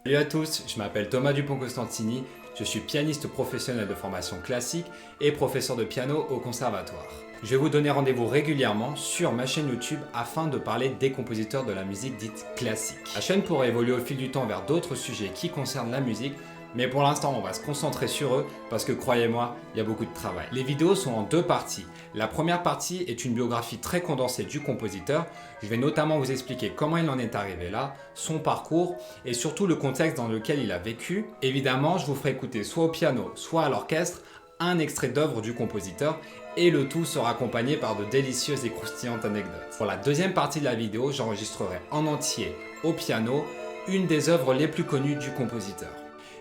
Salut à tous, je m'appelle Thomas Dupont-Costantini, je suis pianiste professionnel de formation classique et professeur de piano au conservatoire. Je vais vous donner rendez-vous régulièrement sur ma chaîne YouTube afin de parler des compositeurs de la musique dite classique. La chaîne pourrait évoluer au fil du temps vers d'autres sujets qui concernent la musique, mais pour l'instant on va se concentrer sur eux parce que croyez-moi, il y a beaucoup de travail. Les vidéos sont en deux parties. La première partie est une biographie très condensée du compositeur. Je vais notamment vous expliquer comment il en est arrivé là, son parcours et surtout le contexte dans lequel il a vécu. Évidemment, je vous ferai écouter soit au piano, soit à l'orchestre, un extrait d'œuvre du compositeur et le tout sera accompagné par de délicieuses et croustillantes anecdotes. Pour la deuxième partie de la vidéo, j'enregistrerai en entier au piano une des œuvres les plus connues du compositeur.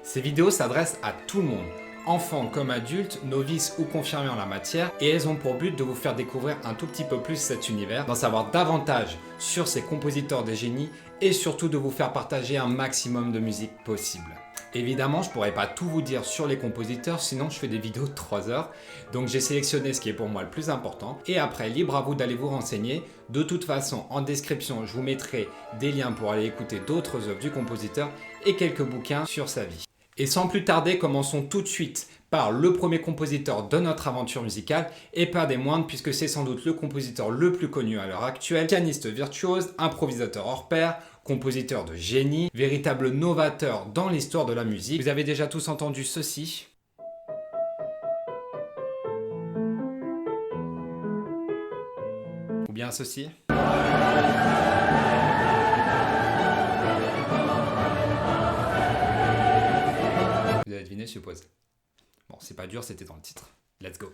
Ces vidéos s'adressent à tout le monde, enfants comme adultes, novices ou confirmés en la matière, et elles ont pour but de vous faire découvrir un tout petit peu plus cet univers, d'en savoir davantage sur ces compositeurs des génies et surtout de vous faire partager un maximum de musique possible. Évidemment, je ne pourrais pas tout vous dire sur les compositeurs, sinon je fais des vidéos de 3 heures. Donc j'ai sélectionné ce qui est pour moi le plus important. Et après, libre à vous d'aller vous renseigner. De toute façon, en description, je vous mettrai des liens pour aller écouter d'autres œuvres du compositeur et quelques bouquins sur sa vie. Et sans plus tarder, commençons tout de suite par le premier compositeur de notre aventure musicale et pas des moindres puisque c'est sans doute le compositeur le plus connu à l'heure actuelle, pianiste virtuose, improvisateur hors pair, compositeur de génie, véritable novateur dans l'histoire de la musique. Vous avez déjà tous entendu ceci. Ou bien ceci. Vous avez deviné, je suppose. Bon, c'est pas dur, c'était dans le titre. Let's go.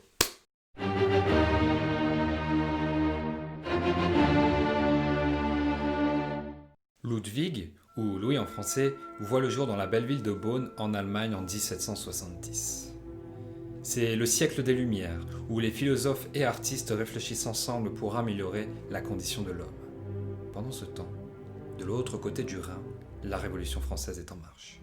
Ludwig, ou Louis en français, voit le jour dans la belle ville de Bonn en Allemagne en 1770. C'est le siècle des Lumières, où les philosophes et artistes réfléchissent ensemble pour améliorer la condition de l'homme. Pendant ce temps, de l'autre côté du Rhin, la Révolution française est en marche.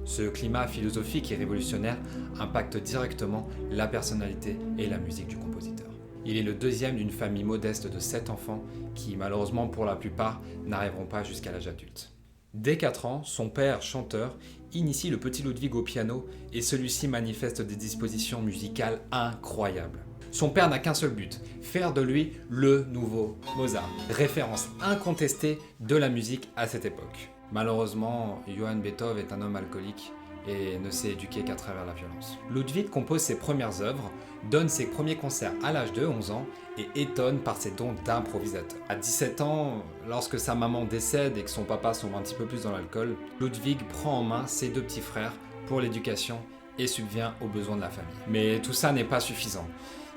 Ce climat philosophique et révolutionnaire impacte directement la personnalité et la musique du compositeur. Il est le deuxième d'une famille modeste de 7 enfants qui, malheureusement pour la plupart, n'arriveront pas jusqu'à l'âge adulte. Dès 4 ans, son père, chanteur, initie le petit Ludwig au piano et celui-ci manifeste des dispositions musicales incroyables. Son père n'a qu'un seul but, faire de lui le nouveau Mozart, référence incontestée de la musique à cette époque. Malheureusement, Johann Beethoven est un homme alcoolique et ne s'est éduqué qu'à travers la violence. Ludwig compose ses premières œuvres, donne ses premiers concerts à l'âge de 11 ans et étonne par ses dons d'improvisateur. À 17 ans, lorsque sa maman décède et que son papa sombre un petit peu plus dans l'alcool, Ludwig prend en main ses 2 petits frères pour l'éducation et subvient aux besoins de la famille. Mais tout ça n'est pas suffisant.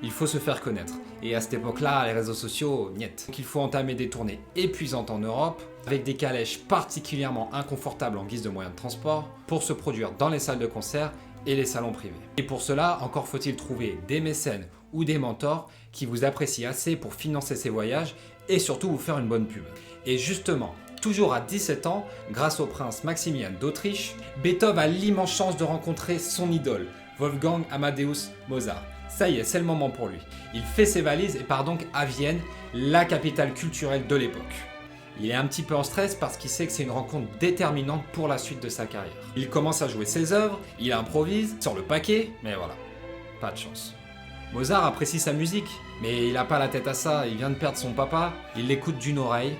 Il faut se faire connaître. Et à cette époque-là, les réseaux sociaux, niet. Donc il faut entamer des tournées épuisantes en Europe, avec des calèches particulièrement inconfortables en guise de moyens de transport, pour se produire dans les salles de concert et les salons privés. Et pour cela, encore faut-il trouver des mécènes ou des mentors qui vous apprécient assez pour financer ces voyages et surtout vous faire une bonne pub. Et justement, toujours à 17 ans, grâce au prince Maximilien d'Autriche, Beethoven a l'immense chance de rencontrer son idole, Wolfgang Amadeus Mozart. Ça y est, c'est le moment pour lui. Il fait ses valises et part donc à Vienne, la capitale culturelle de l'époque. Il est un petit peu en stress parce qu'il sait que c'est une rencontre déterminante pour la suite de sa carrière. Il commence à jouer ses œuvres, il improvise, sur le paquet, mais voilà, pas de chance. Mozart apprécie sa musique, mais il n'a pas la tête à ça, il vient de perdre son papa, il l'écoute d'une oreille,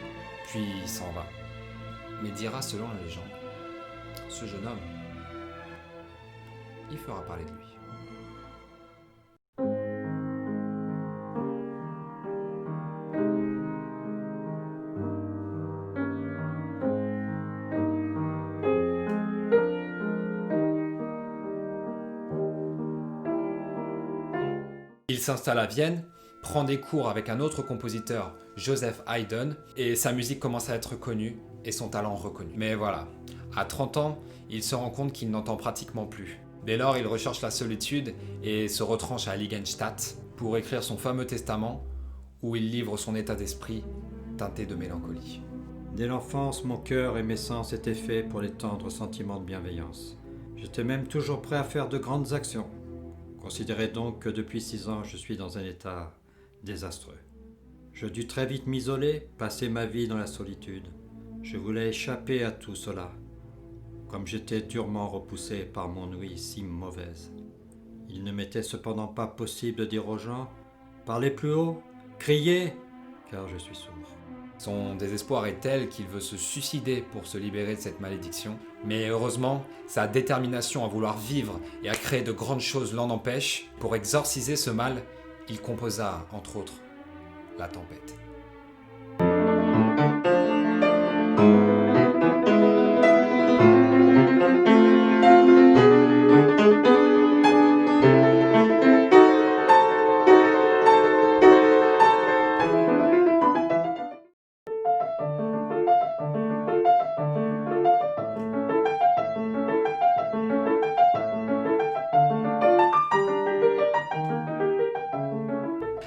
puis il s'en va. Mais dira selon la légende, ce jeune homme, il fera parler de lui. Il s'installe à Vienne, prend des cours avec un autre compositeur, Joseph Haydn, et sa musique commence à être connue et son talent reconnu. Mais voilà, à 30 ans, il se rend compte qu'il n'entend pratiquement plus. Dès lors, il recherche la solitude et se retranche à Ligenstadt pour écrire son fameux testament où il livre son état d'esprit teinté de mélancolie. Dès l'enfance, mon cœur et mes sens étaient faits pour les tendres sentiments de bienveillance. J'étais même toujours prêt à faire de grandes actions. Considérez donc que depuis 6 ans, je suis dans un état désastreux. Je dus très vite m'isoler, passer ma vie dans la solitude. Je voulais échapper à tout cela. comme j'étais durement repoussé par mon ouïe si mauvaise. Il ne m'était cependant pas possible de dire aux gens « Parlez plus haut, criez !» car je suis sourd. Son désespoir est tel qu'il veut se suicider pour se libérer de cette malédiction. Mais heureusement, sa détermination à vouloir vivre et à créer de grandes choses l'en empêche. Pour exorciser ce mal, il composa, entre autres, La Tempête.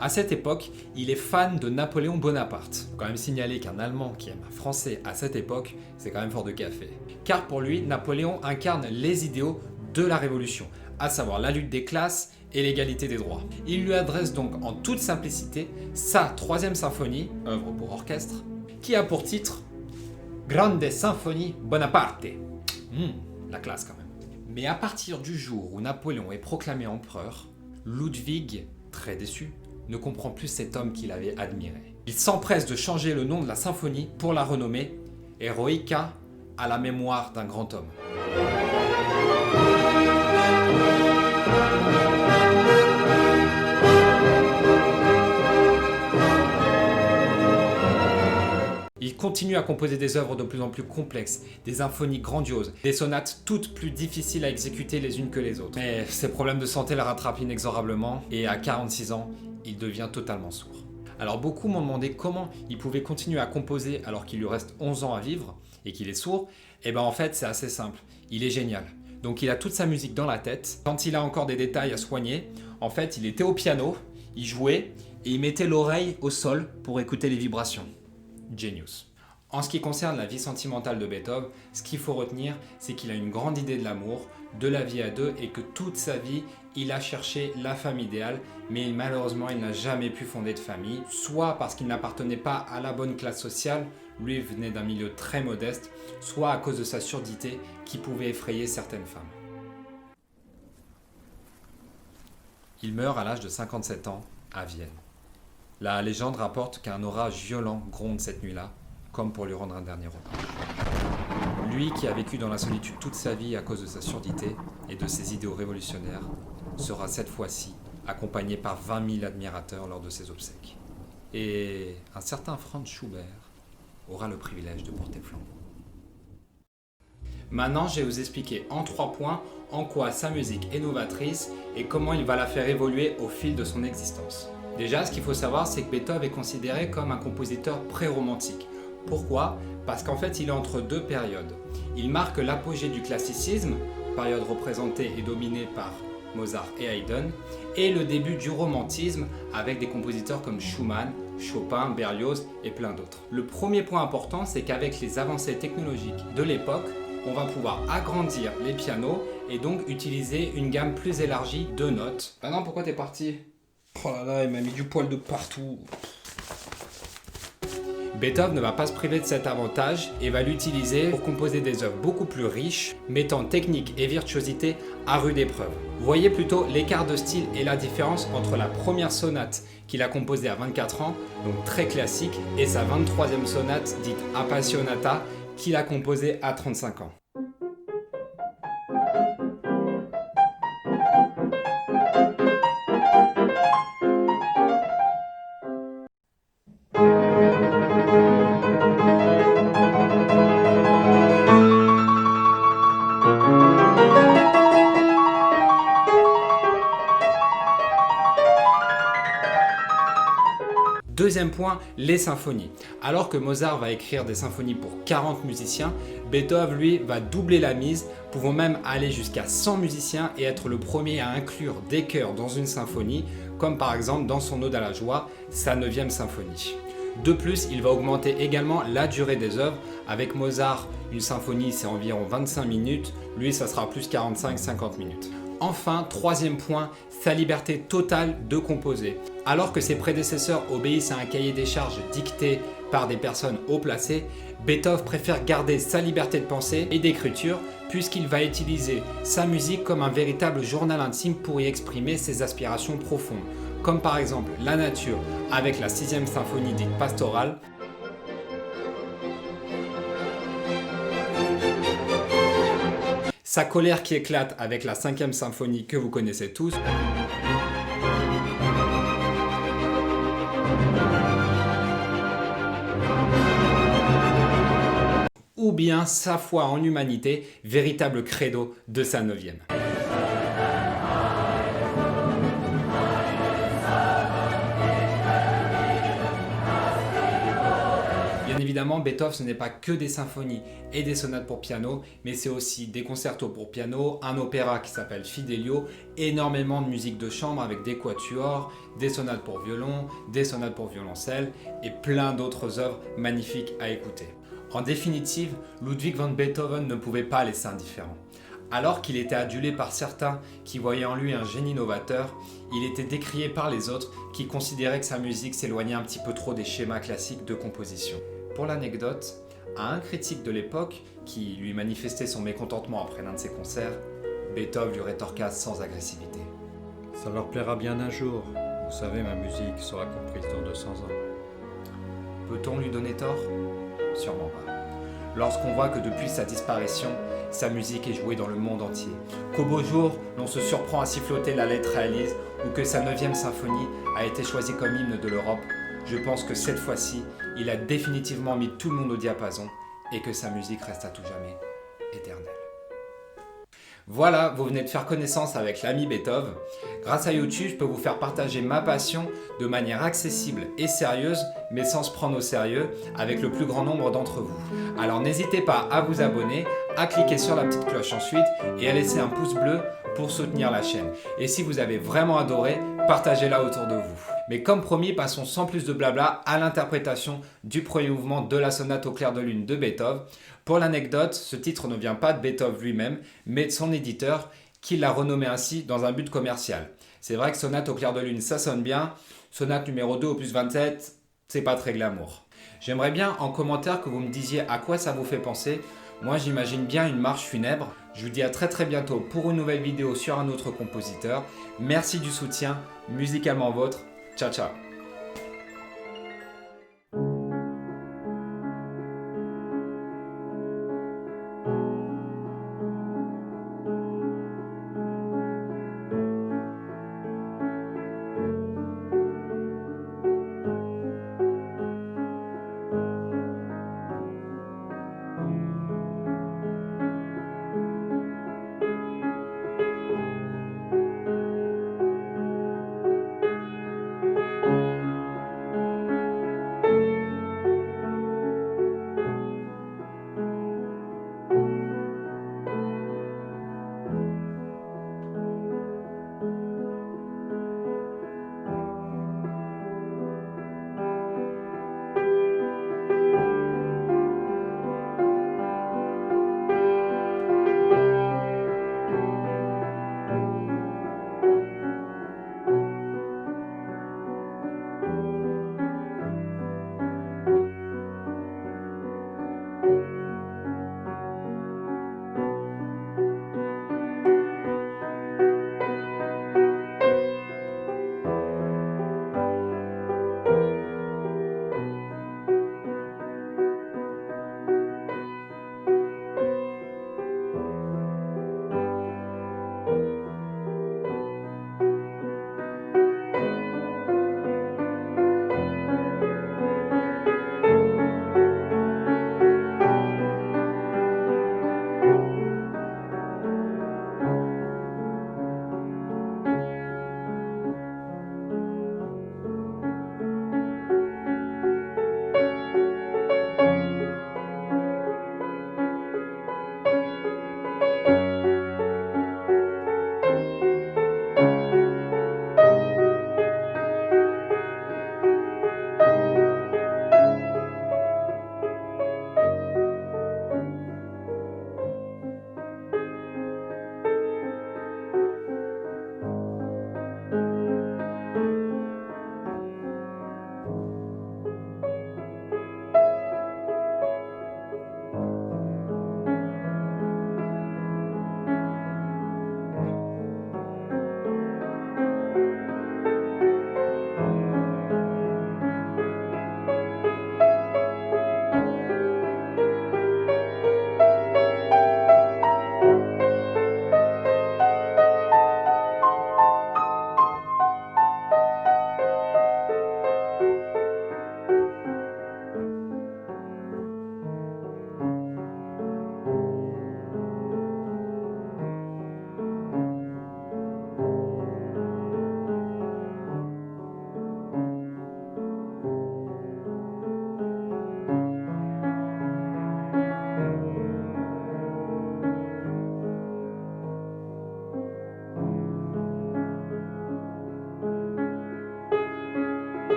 À cette époque, il est fan de Napoléon Bonaparte. Faut quand même signaler qu'un Allemand qui aime un Français à cette époque, c'est quand même fort de café. Car pour lui, Napoléon incarne les idéaux de la Révolution, à savoir la lutte des classes et l'égalité des droits. Il lui adresse donc en toute simplicité sa troisième symphonie, œuvre pour orchestre, qui a pour titre Grande Symphonie Bonaparte. La classe quand même. Mais à partir du jour où Napoléon est proclamé empereur, Ludwig, très déçu, ne comprend plus cet homme qu'il avait admiré. Il s'empresse de changer le nom de la symphonie pour la renommer Eroica, à la mémoire d'un grand homme. Il continue à composer des œuvres de plus en plus complexes, des symphonies grandioses, des sonates toutes plus difficiles à exécuter les unes que les autres. Mais ses problèmes de santé le rattrapent inexorablement et à 46 ans, il devient totalement sourd. Alors beaucoup m'ont demandé comment il pouvait continuer à composer alors qu'il lui reste 11 ans à vivre et qu'il est sourd. Et ben en fait c'est assez simple, il est génial. Donc il a toute sa musique dans la tête. Quand il a encore des détails à soigner, en fait il était au piano, il jouait et il mettait l'oreille au sol pour écouter les vibrations. Genius. En ce qui concerne la vie sentimentale de Beethoven, ce qu'il faut retenir, c'est qu'il a une grande idée de l'amour, de la vie à deux et que toute sa vie, il a cherché la femme idéale, mais malheureusement, il n'a jamais pu fonder de famille, soit parce qu'il n'appartenait pas à la bonne classe sociale, lui venait d'un milieu très modeste, soit à cause de sa surdité qui pouvait effrayer certaines femmes. Il meurt à l'âge de 57 ans à Vienne. La légende rapporte qu'un orage violent gronde cette nuit-là, comme pour lui rendre un dernier hommage. Lui qui a vécu dans la solitude toute sa vie à cause de sa surdité et de ses idéaux révolutionnaires, sera cette fois-ci accompagné par 20 000 admirateurs lors de ses obsèques. Et un certain Franz Schubert aura le privilège de porter flambeau. Maintenant, je vais vous expliquer en 3 points en quoi sa musique est novatrice et comment il va la faire évoluer au fil de son existence. Déjà, ce qu'il faut savoir, c'est que Beethoven est considéré comme un compositeur pré-romantique. Pourquoi ? Parce qu'en fait, il est entre deux périodes. Il marque l'apogée du classicisme, période représentée et dominée par Mozart et Haydn, et le début du romantisme avec des compositeurs comme Schumann, Chopin, Berlioz et plein d'autres. Le premier point important, c'est qu'avec les avancées technologiques de l'époque, on va pouvoir agrandir les pianos et donc utiliser une gamme plus élargie de notes. Ah non, pourquoi t'es parti ? Oh là là, il m'a mis du poil de partout. Beethoven ne va pas se priver de cet avantage et va l'utiliser pour composer des œuvres beaucoup plus riches, mettant technique et virtuosité à rude épreuve. Voyez plutôt l'écart de style et la différence entre la première sonate qu'il a composée à 24 ans, donc très classique, et sa 23e sonate dite Appassionata qu'il a composée à 35 ans. Deuxième point, les symphonies. Alors que Mozart va écrire des symphonies pour 40 musiciens, Beethoven, lui, va doubler la mise, pouvant même aller jusqu'à 100 musiciens et être le premier à inclure des chœurs dans une symphonie, comme par exemple dans son Ode à la joie, sa 9e symphonie. De plus, il va augmenter également la durée des œuvres. Avec Mozart, une symphonie c'est environ 25 minutes, lui ça sera plus 45-50 minutes. Enfin, troisième point, sa liberté totale de composer. Alors que ses prédécesseurs obéissent à un cahier des charges dicté par des personnes haut placées, Beethoven préfère garder sa liberté de pensée et d'écriture puisqu'il va utiliser sa musique comme un véritable journal intime pour y exprimer ses aspirations profondes, comme par exemple la nature avec la 6e symphonie dite pastorale, sa colère qui éclate avec la 5e symphonie que vous connaissez tous, ou bien sa foi en l'humanité, véritable credo de sa 9e. Bien évidemment, Beethoven, ce n'est pas que des symphonies et des sonates pour piano, mais c'est aussi des concertos pour piano, un opéra qui s'appelle Fidelio, énormément de musique de chambre avec des quatuors, des sonates pour violon, des sonates pour violoncelle et plein d'autres œuvres magnifiques à écouter. En définitive, Ludwig van Beethoven ne pouvait pas laisser indifférent. Alors qu'il était adulé par certains qui voyaient en lui un génie novateur, il était décrié par les autres qui considéraient que sa musique s'éloignait un petit peu trop des schémas classiques de composition. Pour l'anecdote, à un critique de l'époque qui lui manifestait son mécontentement après l'un de ses concerts, Beethoven lui rétorqua sans agressivité. Ça leur plaira bien un jour. Vous savez, ma musique sera comprise dans 200 ans. Peut-on lui donner tort ? Sûrement pas. Lorsqu'on voit que depuis sa disparition, sa musique est jouée dans le monde entier, qu'au beau jour, l'on se surprend à siffloter la lettre à Élise ou que sa 9e symphonie a été choisie comme hymne de l'Europe, je pense que cette fois-ci, il a définitivement mis tout le monde au diapason et que sa musique reste à tout jamais éternelle. Voilà, vous venez de faire connaissance avec l'ami Beethoven. Grâce à YouTube, je peux vous faire partager ma passion de manière accessible et sérieuse, mais sans se prendre au sérieux, avec le plus grand nombre d'entre vous. Alors n'hésitez pas à vous abonner, à cliquer sur la petite cloche ensuite et à laisser un pouce bleu pour soutenir la chaîne. Et si vous avez vraiment adoré, partagez-la autour de vous. Mais comme promis, passons sans plus de blabla à l'interprétation du premier mouvement de la sonate au clair de lune de Beethoven. Pour l'anecdote, ce titre ne vient pas de Beethoven lui-même, mais de son éditeur qui l'a renommé ainsi dans un but commercial. C'est vrai que sonate au clair de lune, ça sonne bien. Sonate numéro 2 opus 27, c'est pas très glamour. J'aimerais bien en commentaire que vous me disiez à quoi ça vous fait penser. Moi, j'imagine bien une marche funèbre. Je vous dis à très bientôt pour une nouvelle vidéo sur un autre compositeur. Merci du soutien, musicalement vôtre. Ciao, ciao.